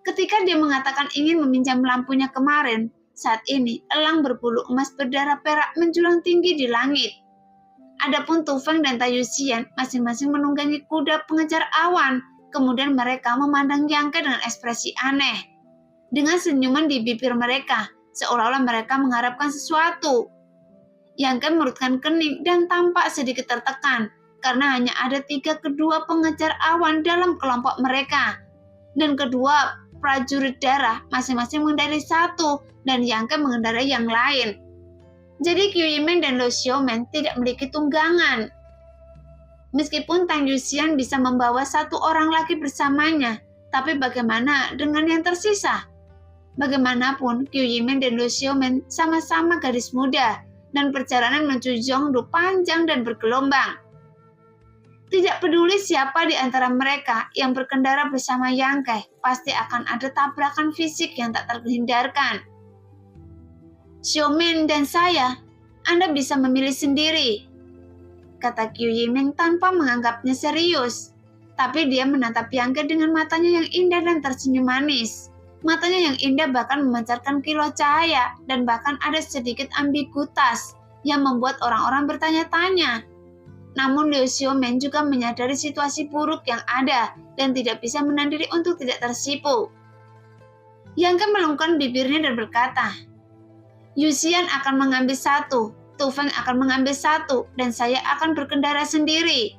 Ketika dia mengatakan ingin meminjam lampunya kemarin, saat ini elang berbulu emas berdarah perak menjulang tinggi di langit. Adapun Tu Feng dan Tayung Xiang masing-masing menunggangi kuda pengejar awan. Kemudian mereka memandang Yang Ke dengan ekspresi aneh. Dengan senyuman di bibir mereka, seolah-olah mereka mengharapkan sesuatu. Yang Ke merutkan kening dan tampak sedikit tertekan, karena hanya ada 3 kedua pengejar awan dalam kelompok mereka. Dan kedua prajurit darah masing-masing mengendarai satu, dan Yang Ke mengendarai yang lain. Jadi Qiu Yimeng dan Luo Xiaomen tidak memiliki tunggangan. Meskipun Tang Yuxian bisa membawa 1 orang lagi bersamanya, tapi bagaimana dengan yang tersisa? Bagaimanapun, Qiu Yimeng dan Luo Xiaomen sama-sama gadis muda, dan perjalanan menuju Zhongdu panjang dan bergelombang. Tidak peduli siapa di antara mereka yang berkendara bersama Yang Ke, pasti akan ada tabrakan fisik yang tak terhindarkan. Xiaomen dan saya, Anda bisa memilih sendiri, kata Qiu Yimeng tanpa menganggapnya serius. Tapi dia menatap Yang Ke dengan matanya yang indah dan tersenyum manis. Matanya yang indah bahkan memancarkan kilau cahaya, dan bahkan ada sedikit ambiguitas yang membuat orang-orang bertanya-tanya. Namun Liu Xiaomen juga menyadari situasi buruk yang ada dan tidak bisa menahan diri untuk tidak tersipu. Yang Ke melungkapkan bibirnya dan berkata, Yuxian akan mengambil 1, Tu Feng akan mengambil 1, dan saya akan berkendara sendiri.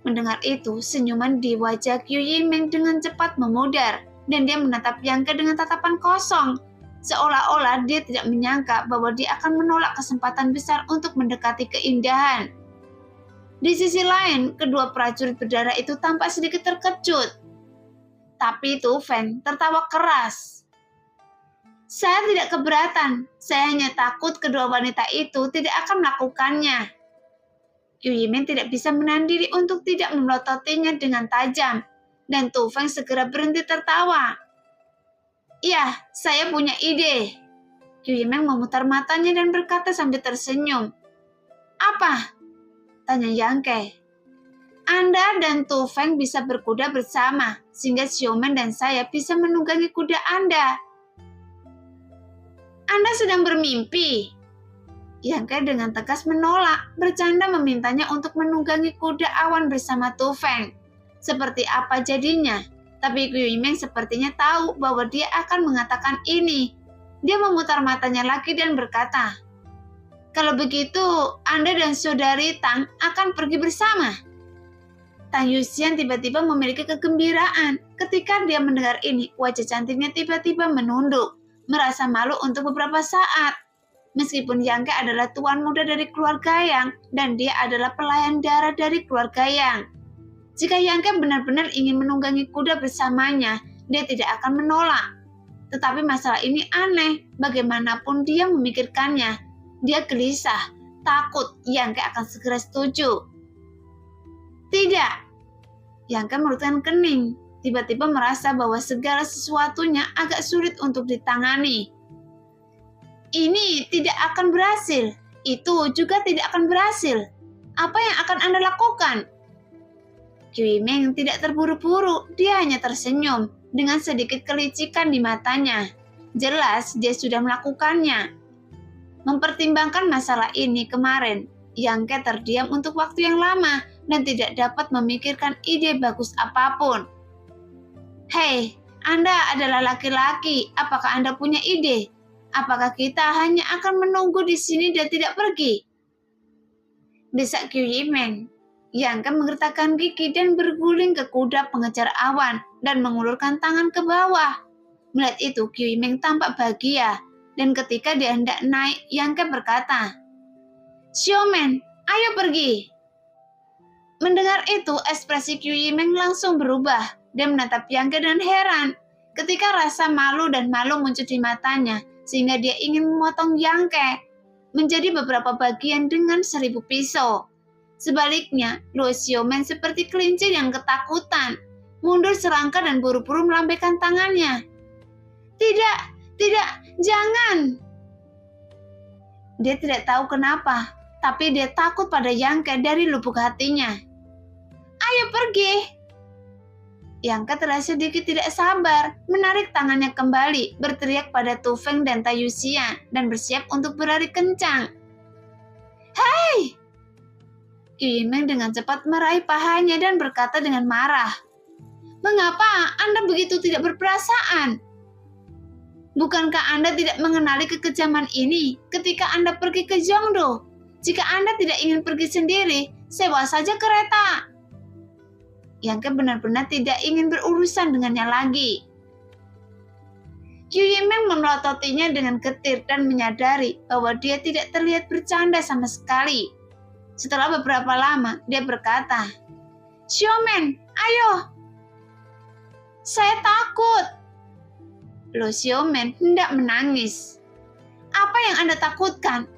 Mendengar itu, senyuman di wajah Qiu Yimeng dengan cepat memudar, dan dia menatap Yang Ke dengan tatapan kosong, seolah-olah dia tidak menyangka bahwa dia akan menolak kesempatan besar untuk mendekati keindahan. Di sisi lain, kedua prajurit berdarah itu tampak sedikit terkejut. Tapi Tu Feng tertawa keras. Saya tidak keberatan, saya hanya takut kedua wanita itu tidak akan melakukannya. Qiu Yimeng tidak bisa menahan diri untuk tidak memelototinya dengan tajam, dan Tu Feng segera berhenti tertawa. Ya, saya punya ide. Qiu Yimeng memutar matanya dan berkata sambil tersenyum. Apa? Tanya Yang Ke. Anda dan Tu Feng bisa berkuda bersama, sehingga Xiaomen dan saya bisa menunggangi kuda Anda. Anda sedang bermimpi. Yang Ke dengan tegas menolak, bercanda memintanya untuk menunggangi kuda awan bersama Tu Feng. Seperti apa jadinya? Tapi Qiu Yimeng sepertinya tahu bahwa dia akan mengatakan ini. Dia memutar matanya lagi dan berkata, kalau begitu, Anda dan saudari Tang akan pergi bersama. Tang Yuxian tiba-tiba memiliki kegembiraan. Ketika dia mendengar ini, wajah cantiknya tiba-tiba menunduk, merasa malu untuk beberapa saat. Meskipun Yang Ke adalah tuan muda dari keluarga Yang, dan dia adalah pelayan darah dari keluarga Yang. Jika Yang Ke benar-benar ingin menunggangi kuda bersamanya, dia tidak akan menolak. Tetapi masalah ini aneh, bagaimanapun dia memikirkannya. Dia gelisah, takut Yang Ke akan segera setuju. Tidak. Yang Ke mengerutkan kening, tiba-tiba merasa bahwa segala sesuatunya agak sulit untuk ditangani. Ini tidak akan berhasil, itu juga tidak akan berhasil. Apa yang akan Anda lakukan? Qiu Yimeng tidak terburu-buru, dia hanya tersenyum dengan sedikit kelicikan di matanya. Jelas dia sudah melakukannya. Mempertimbangkan masalah ini kemarin, Yang Ke terdiam untuk waktu yang lama dan tidak dapat memikirkan ide bagus apapun. Hei, Anda adalah laki-laki, apakah Anda punya ide? Apakah kita hanya akan menunggu di sini dan tidak pergi? Desak Qiu Yimeng. Yang Ke menggertakkan gigi dan berguling ke kuda pengejar awan dan mengulurkan tangan ke bawah. Melihat itu, Qiu Yimeng tampak bahagia, dan ketika dia hendak naik, Yang Ke berkata, Xiaomen, ayo pergi. Mendengar itu, ekspresi Qiu Yimeng langsung berubah. Dia menatap Yang Ke dengan heran. Ketika rasa malu dan malu muncul di matanya, sehingga dia ingin memotong Yang Ke menjadi beberapa bagian dengan 1000 pisau. Sebaliknya, Luo Xiaomen seperti kelinci yang ketakutan, mundur selangkah dan buru-buru melambaikan tangannya. Tidak, jangan. Dia tidak tahu kenapa, tapi dia takut pada Yang Ke dari lubuk hatinya. Ayo pergi. Yang Ke terasa sedikit tidak sabar, menarik tangannya kembali, berteriak pada Tu Feng dan Tang Yuxian, dan bersiap untuk berlari kencang. Hei! Qiu Yimeng dengan cepat meraih pahanya dan berkata dengan marah, mengapa Anda begitu tidak berperasaan? Bukankah Anda tidak mengenali kekejaman ini ketika Anda pergi ke Zhongdu? Jika Anda tidak ingin pergi sendiri, sewa saja kereta. Yang Ke benar-benar tidak ingin berurusan dengannya lagi. Qiu Yimeng memelototinya dengan getir dan menyadari bahwa dia tidak terlihat bercanda sama sekali. Setelah beberapa lama, dia berkata, Xiaomen, ayo. Saya takut. Luo Xiaomen hendak menangis. Apa yang Anda takutkan?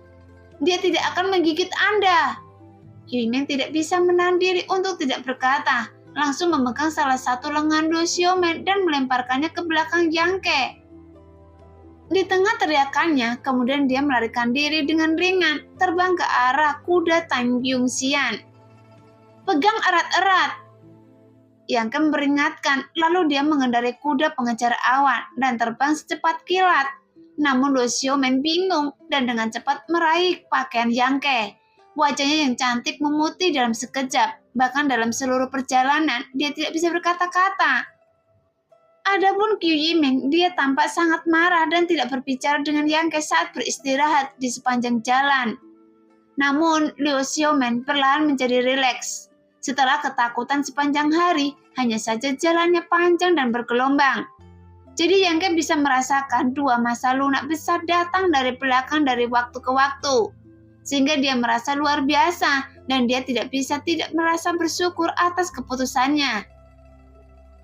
Dia tidak akan menggigit Anda. Qiu Yimeng tidak bisa menahan diri untuk tidak berkata, langsung memegang salah satu lengan Luo Xiaomen dan melemparkannya ke belakang Yang Ke. Di tengah teriakannya, kemudian dia melarikan diri dengan ringan, terbang ke arah kuda Tang Yuxian. Pegang erat-erat. Yang Ke memperingatkan, lalu dia mengendarai kuda pengejar awan dan terbang secepat kilat. Namun Luo Xiaomen bingung dan dengan cepat meraih pakaian Yang Ke. Wajahnya yang cantik memutih dalam sekejap, bahkan dalam seluruh perjalanan dia tidak bisa berkata-kata. Adapun Qiu Yimeng, dia tampak sangat marah dan tidak berbicara dengan Yang Ke saat beristirahat di sepanjang jalan. Namun, Luo Xiaomen perlahan menjadi rileks. Setelah ketakutan sepanjang hari, hanya saja jalannya panjang dan bergelombang. Jadi Yang Ke bisa merasakan dua masa lunak besar datang dari belakang dari waktu ke waktu. Sehingga dia merasa luar biasa dan dia tidak bisa tidak merasa bersyukur atas keputusannya.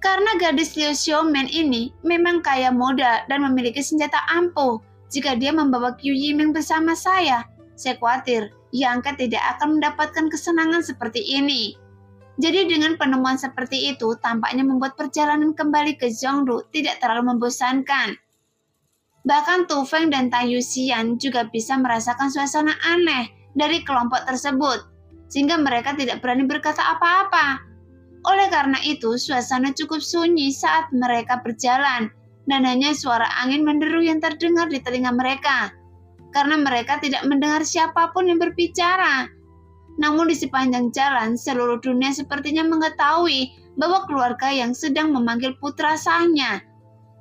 Karena gadis Luo Xiaomen ini memang kaya modal dan memiliki senjata ampuh. Jika dia membawa Qiu Yimeng bersama saya khawatir Yang Ke tidak akan mendapatkan kesenangan seperti ini. Jadi dengan penemuan seperti itu tampaknya membuat perjalanan kembali ke Zhongdu tidak terlalu membosankan. Bahkan Tu Feng dan Tang Yuxian juga bisa merasakan suasana aneh dari kelompok tersebut, sehingga mereka tidak berani berkata apa-apa. Oleh karena itu, suasana cukup sunyi saat mereka berjalan, dan hanya suara angin menderu yang terdengar di telinga mereka, karena mereka tidak mendengar siapapun yang berbicara. Namun di sepanjang jalan, seluruh dunia sepertinya mengetahui bahwa keluarga yang sedang memanggil putra sahnya,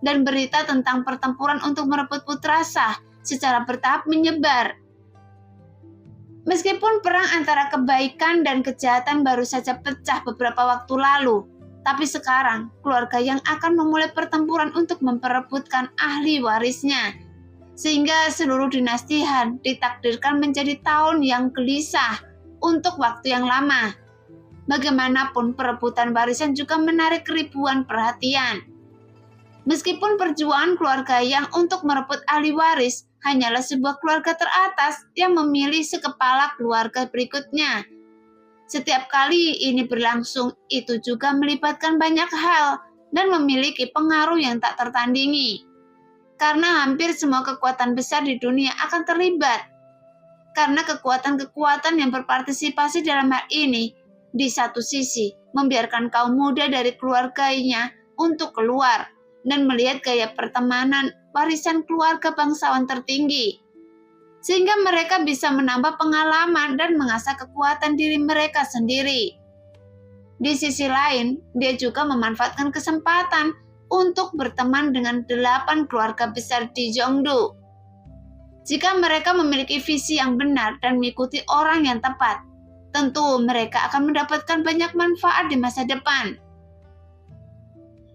dan berita tentang pertempuran untuk merebut putra sah secara bertahap menyebar. Meskipun perang antara kebaikan dan kejahatan baru saja pecah beberapa waktu lalu, tapi sekarang keluarga yang akan memulai pertempuran untuk memperebutkan ahli warisnya, sehingga seluruh dinasti Han ditakdirkan menjadi tahun yang gelisah untuk waktu yang lama. Bagaimanapun perebutan warisan juga menarik ribuan perhatian. Meskipun perjuangan keluarga yang untuk merebut ahli waris hanyalah sebuah keluarga teratas yang memilih sekepala keluarga berikutnya. Setiap kali ini berlangsung, itu juga melibatkan banyak hal dan memiliki pengaruh yang tak tertandingi. Karena hampir semua kekuatan besar di dunia akan terlibat. Karena kekuatan-kekuatan yang berpartisipasi dalam hal ini, di satu sisi, membiarkan kaum muda dari keluarganya untuk keluar dan melihat gaya pertemanan warisan keluarga bangsawan tertinggi, sehingga mereka bisa menambah pengalaman dan mengasah kekuatan diri mereka sendiri. Di sisi lain, dia juga memanfaatkan kesempatan untuk berteman dengan 8 keluarga besar di Zhongdu. Jika mereka memiliki visi yang benar dan mengikuti orang yang tepat, tentu mereka akan mendapatkan banyak manfaat di masa depan.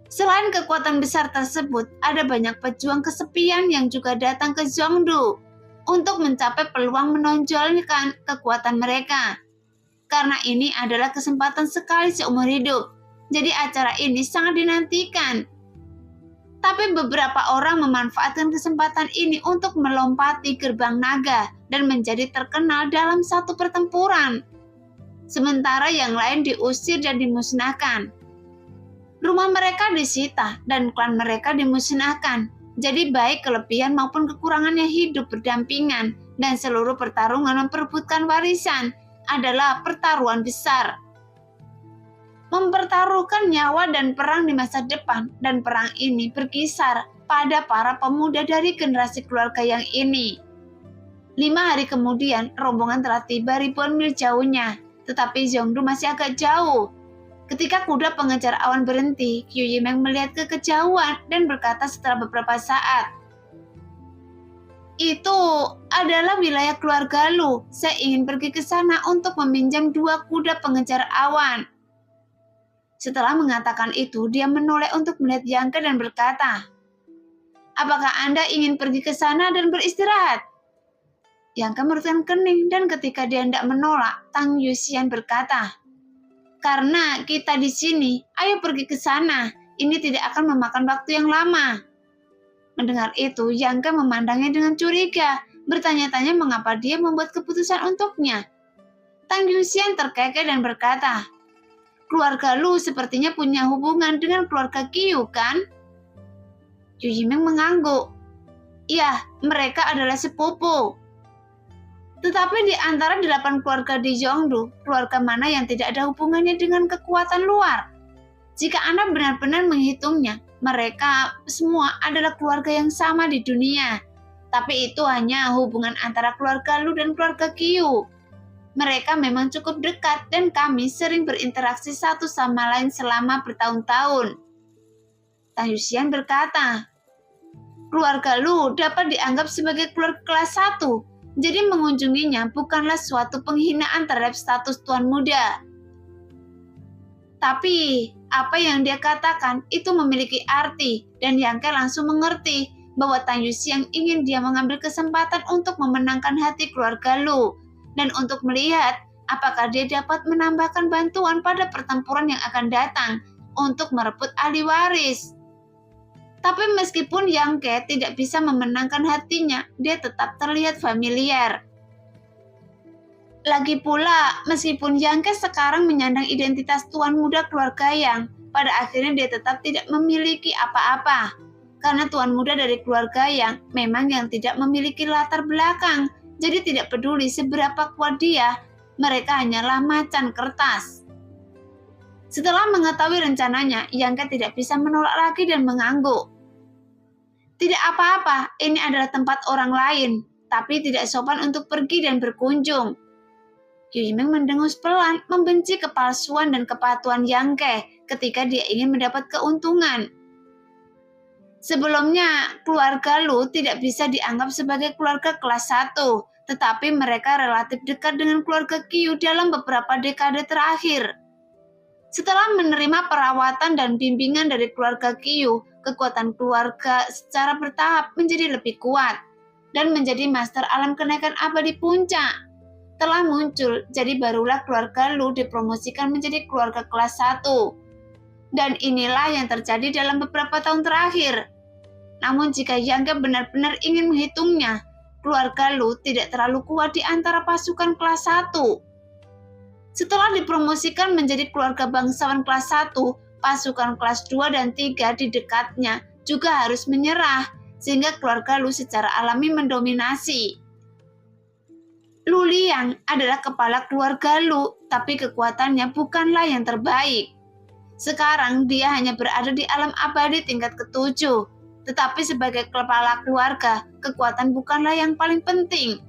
Selain kekuatan besar tersebut, ada banyak pejuang kesepian yang juga datang ke Zhongdu untuk mencapai peluang menonjolkan kekuatan mereka. Karena ini adalah kesempatan sekali seumur hidup, jadi acara ini sangat dinantikan. Tapi beberapa orang memanfaatkan kesempatan ini untuk melompati gerbang naga dan menjadi terkenal dalam satu pertempuran. Sementara yang lain diusir dan dimusnahkan. Rumah mereka disita dan klan mereka dimusnahkan. Jadi baik kelebihan maupun kekurangannya hidup berdampingan, dan seluruh pertarungan memperebutkan warisan adalah pertaruhan besar. Mempertaruhkan nyawa dan perang di masa depan, dan perang ini berkisar pada para pemuda dari generasi keluarga yang ini. 5 hari kemudian, rombongan telah tiba ribuan mil jauhnya, tetapi Zhongdu masih agak jauh. Ketika kuda pengejar awan berhenti, Qiu Yimeng melihat ke kejauhan dan berkata setelah beberapa saat, "Itu adalah wilayah keluarga Lu. Saya ingin pergi ke sana untuk meminjam 2 kuda pengejar awan." Setelah mengatakan itu, dia menoleh untuk melihat Yang Ke dan berkata, "Apakah Anda ingin pergi ke sana dan beristirahat?" Yang Ke merutkan kening, dan ketika dia hendak menolak, Tang Yuxian berkata, "Karena kita di sini, ayo pergi ke sana. Ini tidak akan memakan waktu yang lama." Mendengar itu, Yang Ke memandangnya dengan curiga, bertanya-tanya mengapa dia membuat keputusan untuknya. Tang Yuxian terkekeh dan berkata, "Keluarga Lu sepertinya punya hubungan dengan keluarga Qiu, kan?" Qiu Yimeng mengangguk. "Iya, mereka adalah sepupu. Tetapi di antara 8 keluarga di Zhongdu, keluarga mana yang tidak ada hubungannya dengan kekuatan luar? Jika Anda benar-benar menghitungnya, mereka semua adalah keluarga yang sama di dunia. Tapi itu hanya hubungan antara keluarga Lu dan keluarga Qiu. Mereka memang cukup dekat dan kami sering berinteraksi satu sama lain selama bertahun-tahun." Tang Yuxian berkata, "Keluarga Lu dapat dianggap sebagai keluarga kelas 1. Jadi mengunjunginya bukanlah suatu penghinaan terhadap status tuan muda. Tapi apa yang dia katakan itu memiliki arti, dan Yang Ke langsung mengerti bahwa Tang Yuxian ingin dia mengambil kesempatan untuk memenangkan hati keluarga Lu dan untuk melihat apakah dia dapat menambahkan bantuan pada pertempuran yang akan datang untuk merebut ahli waris. Tapi meskipun Yang Ke tidak bisa memenangkan hatinya, dia tetap terlihat familiar. Lagi pula, meskipun Yang Ke sekarang menyandang identitas tuan muda keluarga Yang, pada akhirnya dia tetap tidak memiliki apa-apa. karena tuan muda dari keluarga yang tidak memiliki latar belakang, jadi tidak peduli seberapa kuat dia, mereka hanyalah macan kertas. Setelah mengetahui rencananya, Yang Ke tidak bisa menolak lagi dan mengangguk. Tidak apa-apa, ini adalah tempat orang lain, tapi tidak sopan untuk pergi dan berkunjung. Yu Yimeng mendengus pelan, membenci kepalsuan dan kepatuhan Yang Ke ketika dia ingin mendapat keuntungan. Sebelumnya, keluarga Lu tidak bisa dianggap sebagai keluarga kelas 1, tetapi mereka relatif dekat dengan keluarga Qiu dalam beberapa dekade terakhir. Setelah menerima perawatan dan bimbingan dari keluarga Qiu, kekuatan keluarga secara bertahap menjadi lebih kuat dan menjadi master alam kenaikan abadi puncak. Telah muncul, jadi barulah keluarga Lu dipromosikan menjadi keluarga kelas 1. Dan inilah yang terjadi dalam beberapa tahun terakhir. Namun jika Yang Ke benar-benar ingin menghitungnya, keluarga Lu tidak terlalu kuat di antara pasukan kelas 1. Setelah dipromosikan menjadi keluarga bangsawan kelas 1, pasukan kelas 2 dan 3 di dekatnya juga harus menyerah, sehingga keluarga Lu secara alami mendominasi. Lu Liang adalah kepala keluarga Lu, tapi kekuatannya bukanlah yang terbaik. Sekarang dia hanya berada di alam abadi tingkat ke-7, tetapi sebagai kepala keluarga, kekuatan bukanlah yang paling penting.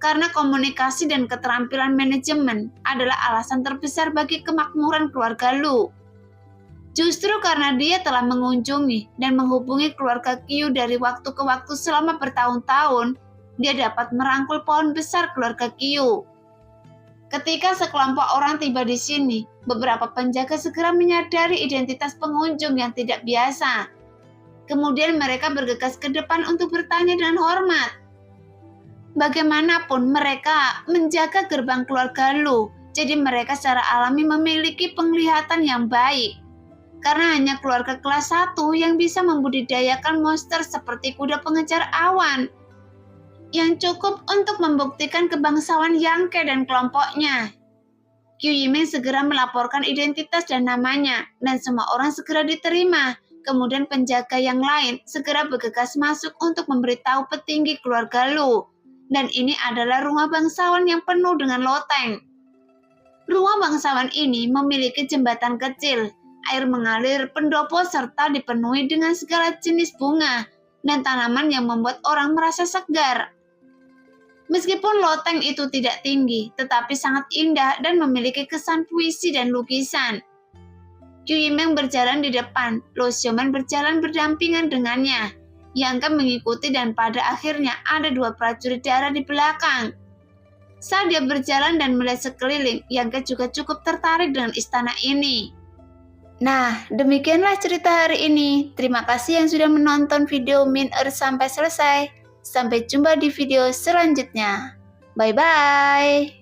Karena komunikasi dan keterampilan manajemen adalah alasan terbesar bagi kemakmuran keluarga Lu. Justru karena dia telah mengunjungi dan menghubungi keluarga Qiu dari waktu ke waktu selama bertahun-tahun, dia dapat merangkul pohon besar keluarga Qiu. Ketika sekelompok orang tiba di sini, beberapa penjaga segera menyadari identitas pengunjung yang tidak biasa. Kemudian mereka bergegas ke depan untuk bertanya dengan hormat. Bagaimanapun mereka menjaga gerbang keluarga Lu, jadi mereka secara alami memiliki penglihatan yang baik. Karena hanya keluarga kelas 1 yang bisa membudidayakan monster seperti kuda pengejar awan, yang cukup untuk membuktikan kebangsawan Yang Ke dan kelompoknya. Yu Yimeng segera melaporkan identitas dan namanya, dan semua orang segera diterima. Kemudian penjaga yang lain segera bergegas masuk untuk memberitahu petinggi keluarga Lu. Dan ini adalah rumah bangsawan yang penuh dengan loteng. Rumah bangsawan ini memiliki jembatan kecil, air mengalir pendopo serta dipenuhi dengan segala jenis bunga dan tanaman yang membuat orang merasa segar. Meskipun loteng itu tidak tinggi, tetapi sangat indah dan memiliki kesan puisi dan lukisan. Yu Yimeng berjalan di depan, Lu Xiaoman berjalan berdampingan dengannya. Yang Ke mengikuti dan pada akhirnya ada 2 prajurit darah di belakang. Saat dia berjalan dan melihat sekeliling, Yang Ke juga cukup tertarik dengan istana ini. Nah, demikianlah cerita hari ini. Terima kasih yang sudah menonton video Min sampai selesai. Sampai jumpa di video selanjutnya. Bye-bye.